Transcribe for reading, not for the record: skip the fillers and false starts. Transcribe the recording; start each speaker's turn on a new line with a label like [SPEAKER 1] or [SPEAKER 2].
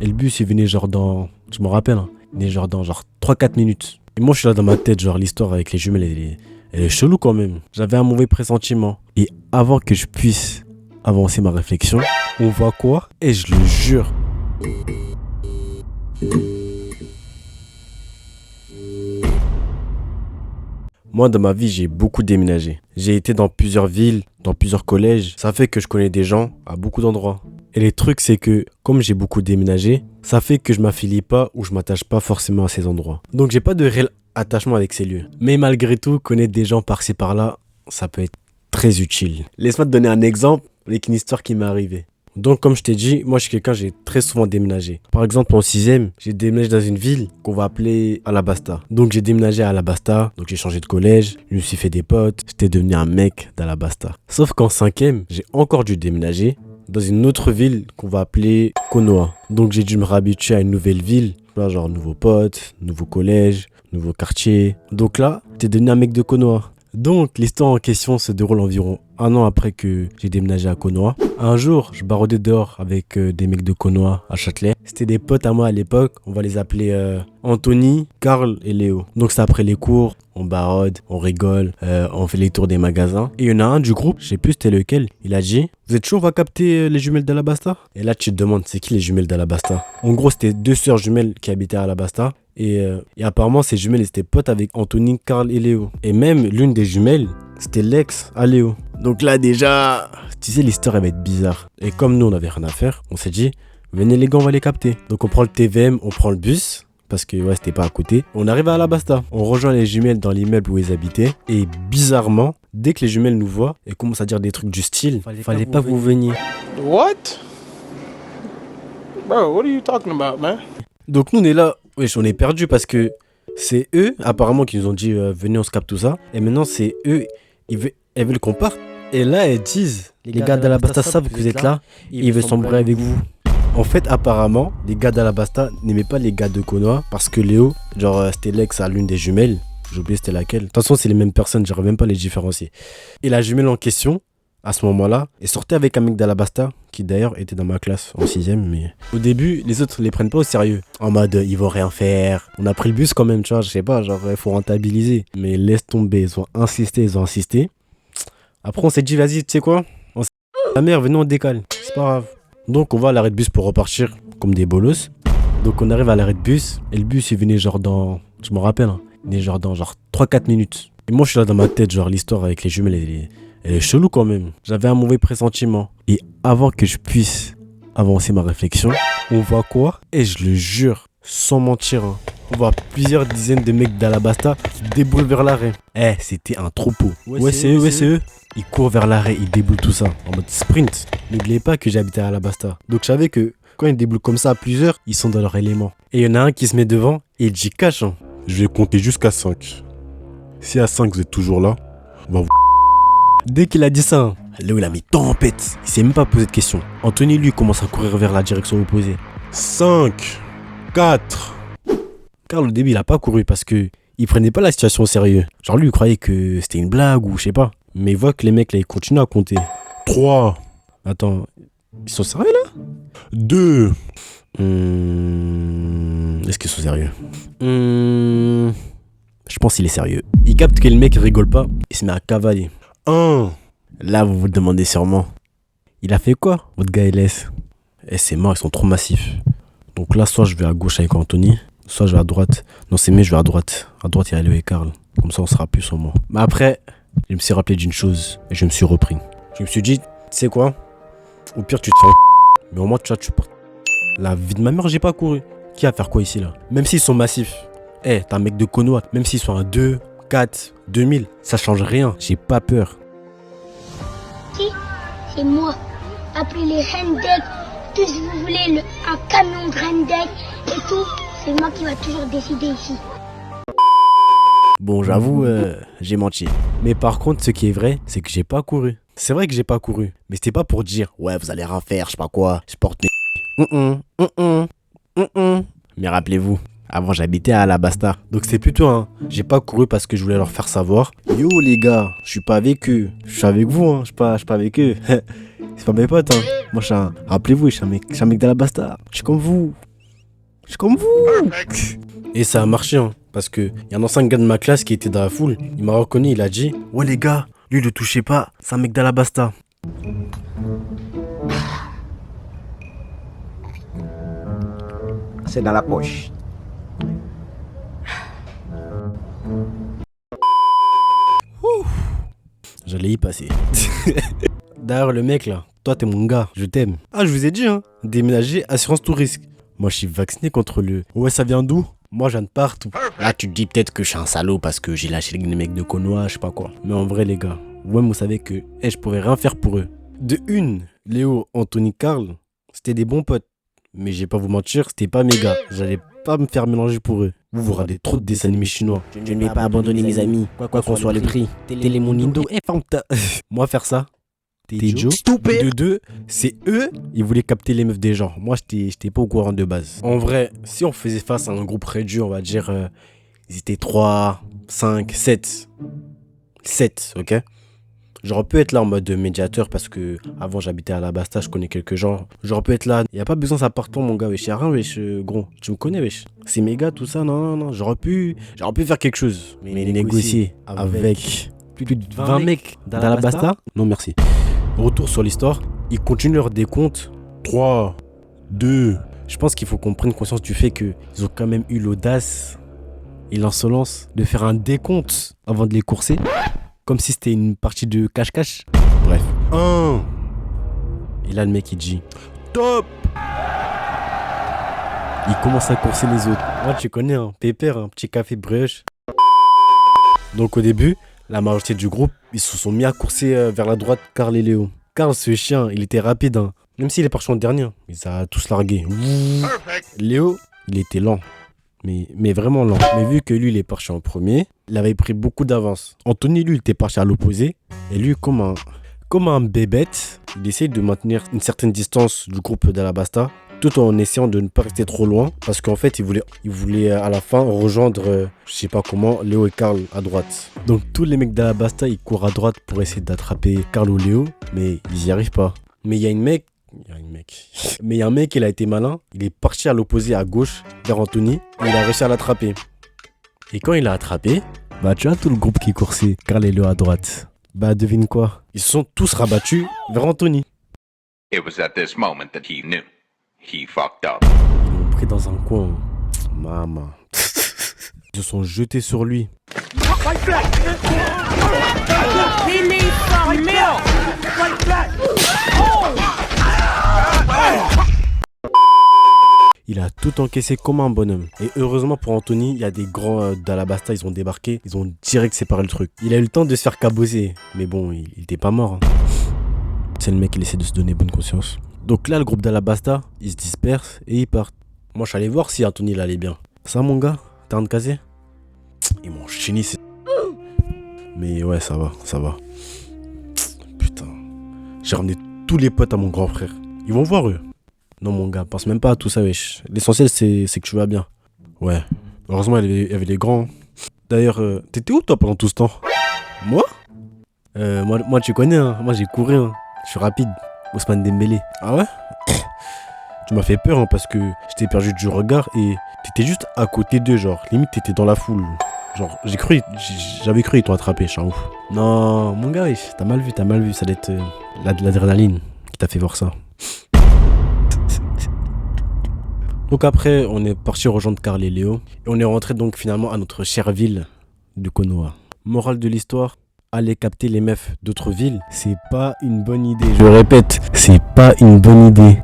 [SPEAKER 1] Et le bus, il venait genre dans, je me rappelle, hein, il venait genre dans 3-4 minutes. Et moi, je suis là dans ma tête, genre l'histoire avec les jumelles, elle est chelou quand même. J'avais un mauvais pressentiment. Et avant que je puisse avancer ma réflexion, on voit quoi? Et je le jure. Moi, dans ma vie, j'ai beaucoup déménagé. J'ai été dans plusieurs villes, dans plusieurs collèges. Ça fait que je connais des gens à beaucoup d'endroits. Et les trucs, c'est que, comme j'ai beaucoup déménagé, ça fait que je m'affilie pas ou je m'attache pas forcément à ces endroits. Donc, j'ai pas de réel attachement avec ces lieux. Mais malgré tout, connaître des gens par-ci par-là, ça peut être très utile. Laisse-moi te donner un exemple avec une histoire qui m'est arrivée. Donc, comme je t'ai dit, moi, je suis quelqu'un, j'ai très souvent déménagé. Par exemple, en 6e, j'ai déménagé dans une ville qu'on va appeler Alabasta. Donc, j'ai déménagé à Alabasta. Donc, j'ai changé de collège. Je me suis fait des potes. J'étais devenu un mec d'Alabasta. Sauf qu'en 5e, j'ai encore dû déménager dans une autre ville qu'on va appeler Konoha. Donc, j'ai dû me réhabituer à une nouvelle ville. Genre, nouveaux potes, nouveau collège, nouveau quartier. Donc là, j'étais devenu un mec de Konoha. Donc, l'histoire en question se déroule environ 1 an après que j'ai déménagé à Konoha. Un jour, je baroudais dehors avec des mecs de Konoha à Châtelet. C'était des potes à moi à l'époque. On va les appeler Anthony, Karl et Léo. Donc, c'est après les cours. On barode, on rigole, on fait les tours des magasins. Et il y en a un du groupe, je sais plus c'était lequel, il a dit « Vous êtes chaud, on va capter les jumelles d'Alabasta ?» Et là, tu te demandes, c'est qui les jumelles d'Alabasta? En gros, c'était 2 sœurs jumelles qui habitaient à Alabasta. Et apparemment, ces jumelles étaient potes avec Anthony, Karl et Léo. Et même l'une des jumelles, c'était l'ex à Léo. Donc là, déjà, tu sais, l'histoire, elle va être bizarre. Et comme nous, on n'avait rien à faire, on s'est dit, venez les gars, on va les capter. Donc on prend le TVM, on prend le bus, parce que ouais, c'était pas à côté. On arrive à Alabasta. On rejoint les jumelles dans l'immeuble où ils habitaient. Et bizarrement, dès que les jumelles nous voient, elles commencent à dire des trucs du style, fallait pas que vous veniez.
[SPEAKER 2] What? Bro, what are you talking about, man?
[SPEAKER 1] Donc nous, on est là, wesh, on est perdu parce que c'est eux, apparemment, qui nous ont dit venez, on se capte tout ça. Et maintenant, c'est eux, elles veulent qu'on parte. Et là, elles disent les gars d'Alabasta savent que vous êtes là, et ils veulent s'embrouiller avec vous. En fait, apparemment, les gars d'Alabasta n'aimaient pas les gars de Konoha parce que Léo, genre, c'était l'ex à l'une des jumelles. J'ai oublié c'était laquelle. De toute façon, c'est les mêmes personnes, j'arrive même pas à les différencier. Et la jumelle en question, à ce moment-là, elle sortait avec un mec d'Alabasta qui d'ailleurs était dans ma classe en 6e. Mais au début, les autres les prennent pas au sérieux. En mode, ils vont rien faire. On a pris le bus quand même, tu vois, je sais pas, genre, il faut rentabiliser. Mais laisse tomber, ils ont insisté. Après, on s'est dit, vas-y, tu sais quoi? La mère, venez, on décale. C'est pas grave. Donc, on va à l'arrêt de bus pour repartir comme des bolos. Donc, on arrive à l'arrêt de bus. Et le bus, il venait genre dans, je me rappelle, hein, il venait genre dans 3-4 minutes. Et moi, je suis là dans ma tête, genre, l'histoire avec les jumelles, elle est chelou quand même. J'avais un mauvais pressentiment. Et avant que je puisse avancer ma réflexion, on voit quoi? Et je le jure, sans mentir, hein, on voit plusieurs dizaines de mecs d'Alabasta qui déboulent vers l'arrêt. C'était un troupeau. Ouais, c'est eux. Ils courent vers l'arrêt, ils déboulent tout ça en mode sprint. N'oubliez pas que j'habitais à Alabasta. Donc je savais que quand ils déboulent comme ça à plusieurs, ils sont dans leur élément. Et il y en a un qui se met devant et il dit cache. Hein.
[SPEAKER 3] Je vais compter jusqu'à 5. Si à 5 vous êtes toujours là, on va vous...
[SPEAKER 1] Dès qu'il a dit ça, hein, Léo il a mis tempête. Il s'est même pas posé de questions. Anthony lui commence à courir vers la direction opposée.
[SPEAKER 3] 5, 4.
[SPEAKER 1] Karl au début il a pas couru parce que il prenait pas la situation au sérieux. Genre lui il croyait que c'était une blague ou je sais pas. Mais il voit que les mecs là ils continuent à compter.
[SPEAKER 3] 3.
[SPEAKER 1] Attends, ils sont sérieux là?
[SPEAKER 3] 2.
[SPEAKER 1] Est-ce qu'ils sont sérieux? Je pense qu'il est sérieux. Il capte que le mec rigole pas, il se met à cavaler.
[SPEAKER 3] 1.
[SPEAKER 1] Là vous vous demandez sûrement, il a fait quoi votre gars LS? C'est mort, ils sont trop massifs. Donc là soit je vais à gauche avec Anthony, soit je vais à droite. Non c'est mieux je vais à droite. À droite il y a Léo et Karl. Comme ça on sera plus sur moi. Mais après, je me suis rappelé d'une chose et je me suis repris. Je me suis dit, tu sais quoi? Au pire tu te fais mais au moins tu portes. La vie de ma mère j'ai pas couru. Qui va faire quoi ici là? Même s'ils sont massifs. T'es un mec de Konoha. Même s'ils sont à 2, 4, 2000, ça change rien. J'ai pas peur.
[SPEAKER 4] Si, c'est moi. Appelez les Hendek, tout si vous voulez, un camion de Hendek et tout. C'est moi qui va toujours décider ici.
[SPEAKER 1] Bon, j'avoue, j'ai menti. Mais par contre, ce qui est vrai, c'est que j'ai pas couru. C'est vrai que j'ai pas couru. Mais c'était pas pour dire, ouais, vous allez rien faire, je sais pas quoi. Je porte mes... Mais rappelez-vous, avant j'habitais à Alabasta. Donc c'est plutôt j'ai pas couru parce que je voulais leur faire savoir. Yo les gars, je suis pas avec eux. Je suis avec vous, je suis pas avec eux. C'est pas mes potes, Moi, rappelez-vous, je suis un mec d'Alabasta. Je suis comme vous. Je suis comme vous. Et ça a marché, hein, parce que y a un ancien gars de ma classe qui était dans la foule. Il m'a reconnu, il a dit « Ouais les gars, lui le touchez pas, c'est un mec d'Alabasta. »
[SPEAKER 5] C'est dans la poche.
[SPEAKER 1] J'allais y passer. D'ailleurs, le mec là, toi t'es mon gars, je t'aime. Ah, je vous ai dit, hein, déménager, assurance tout risque. Moi, je suis vacciné contre le. Ouais, ça vient d'où? Moi, je viens de partout. Là, tu te dis peut-être que je suis un salaud parce que j'ai lâché les mecs de Konoha, je sais pas quoi. Mais en vrai, les gars, vous-même, vous savez que je pourrais rien faire pour eux. De une, Léo, Anthony, Karl, c'était des bons potes. Mais je vais pas vous mentir, c'était pas mes gars. J'allais pas me faire mélanger pour eux. Vous regardez trop de dessins animés chinois.
[SPEAKER 5] Je ne vais pas abandonner mes amis, quoi qu'on soit le prix.
[SPEAKER 1] Télémonindo et Fanta. Moi, faire ça, t'es Joe. De deux, c'est eux, ils voulaient capter les meufs des gens. Moi, j'étais pas au courant de base. En vrai, si on faisait face à un groupe réduit, on va dire, ils étaient 3, 5, 7. 7, ok? J'aurais pu être là en mode médiateur parce que avant j'habitais à Alabasta, je connais quelques gens. J'aurais pu être là, y a pas besoin ça partant mon gars, wesh, y'a rien wesh, gros. Tu me connais wesh. C'est mes gars tout ça, non. J'aurais pu faire quelque chose. Mais négocier avec plus de 20 mecs d'Alabasta? Non merci. Retour sur l'histoire, ils continuent leur décompte.
[SPEAKER 3] 3, 2,
[SPEAKER 1] Je pense qu'il faut qu'on prenne conscience du fait qu'ils ont quand même eu l'audace et l'insolence de faire un décompte avant de les courser. Comme si c'était une partie de cache-cache. Bref.
[SPEAKER 3] 1.
[SPEAKER 1] Et là, le mec, il dit
[SPEAKER 3] Top.
[SPEAKER 1] il commence à courser les autres. Moi, tu connais, hein, pépère, un petit café brioche. Donc, au début, la majorité du groupe, ils se sont mis à courser vers la droite, Karl et Léo. Karl, ce chien, il était rapide, hein. Même s'il est parti en dernier, il a tous largué. Léo, il était lent. Mais vraiment lent. Mais vu que lui, il est parti en premier, il avait pris beaucoup d'avance. Anthony, lui, il était parti à l'opposé. Et lui, comme un bébête, il essaye de maintenir une certaine distance du groupe d'Alabasta, tout en essayant de ne pas rester trop loin. Parce qu'en fait, il voulait à la fin rejoindre, je sais pas comment, Léo et Karl à droite. Donc tous les mecs d'Alabasta, ils courent à droite pour essayer d'attraper Karl ou Léo. Mais ils n'y arrivent pas. Mais il y a un mec, il a été malin. Il est parti à l'opposé à gauche vers Anthony. Et il a réussi à l'attraper. Et quand il l'a attrapé, bah tu as tout le groupe qui coursait, Karl et Léo à droite. Bah devine quoi? Ils se sont tous rabattus vers Anthony.
[SPEAKER 6] It was at this moment that he knew. He fucked up.
[SPEAKER 1] Ils l'ont pris dans un coin. Maman. Ils se sont jetés sur lui. Il a tout encaissé comme un bonhomme. Et heureusement pour Anthony, il y a des grands d'Alabasta, ils ont débarqué. Ils ont direct séparé le truc. Il a eu le temps de se faire cabosser. Mais bon, il était pas mort, hein. C'est le mec qui essaie de se donner bonne conscience. Donc là, le groupe d'Alabasta, ils se dispersent et ils partent. Moi, je suis allé voir si Anthony il allait bien. Ça, mon gars, t'as un de casé? Ils m'ont chéni. Mais ouais, ça va. Putain. J'ai ramené tous les potes à mon grand frère. Ils vont voir eux. Non, mon gars, pense même pas à tout ça, wesh. L'essentiel, c'est que tu vas bien. Ouais. Heureusement, il y avait les grands. D'ailleurs, t'étais où, toi, pendant tout ce temps? Moi, tu connais, hein. Moi, j'ai couru, hein. Je suis rapide. Ousmane Dembélé. Ah ouais? Tu m'as fait peur, hein, parce que j'étais perdu du regard et t'étais juste à côté d'eux, genre. Limite, t'étais dans la foule. Genre, j'avais cru ils t'ont attrapé, je suis un ouf. Non, mon gars, wesh, t'as mal vu. Ça doit être l'adrénaline qui t'a fait voir ça. Donc après, on est parti rejoindre Karl et Léo. Et on est rentré donc finalement à notre chère ville de Konoha. Morale de l'histoire, aller capter les meufs d'autres villes, c'est pas une bonne idée. Je répète, c'est pas une bonne idée.